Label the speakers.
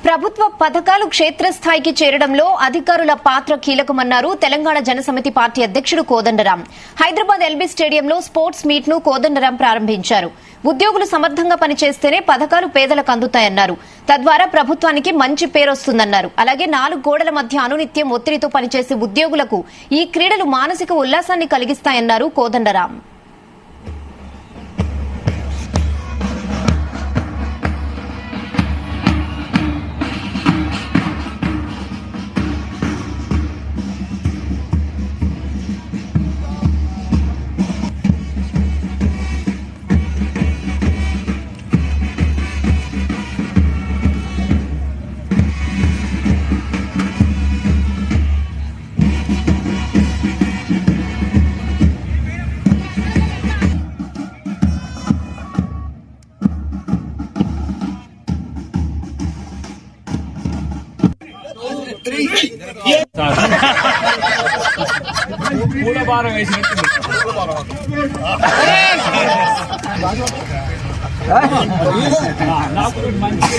Speaker 1: ప్రభుత్వ పథకాలు క్షేత్రస్థాయికి చేరడంలో అధికారుల పాత్ర కీలకమన్నారు తెలంగాణ జనసమితి పార్టీ అధ్యక్షుడు కోదండరాం. హైదరాబాద్ ఎల్బీ స్టేడియంలో స్పోర్ట్స్ మీట్ ను కోదండరాం ప్రారంభించారు. ఉద్యోగులు సమర్థంగా పనిచేస్తేనే పథకాలు పేదలకు అందుతాయన్నారు. తద్వారా ప్రభుత్వానికి మంచి పేరొస్తుందన్నారు. అలాగే 4 గోడల మధ్య అనునిత్యం ఒత్తిడితో పనిచేసే ఉద్యోగులకు ఈ క్రీడలు మానసిక ఉల్లాసాన్ని కలిగిస్తాయన్నారు కోదండరాం.
Speaker 2: భారం వేసినట్టు నాకు మంచి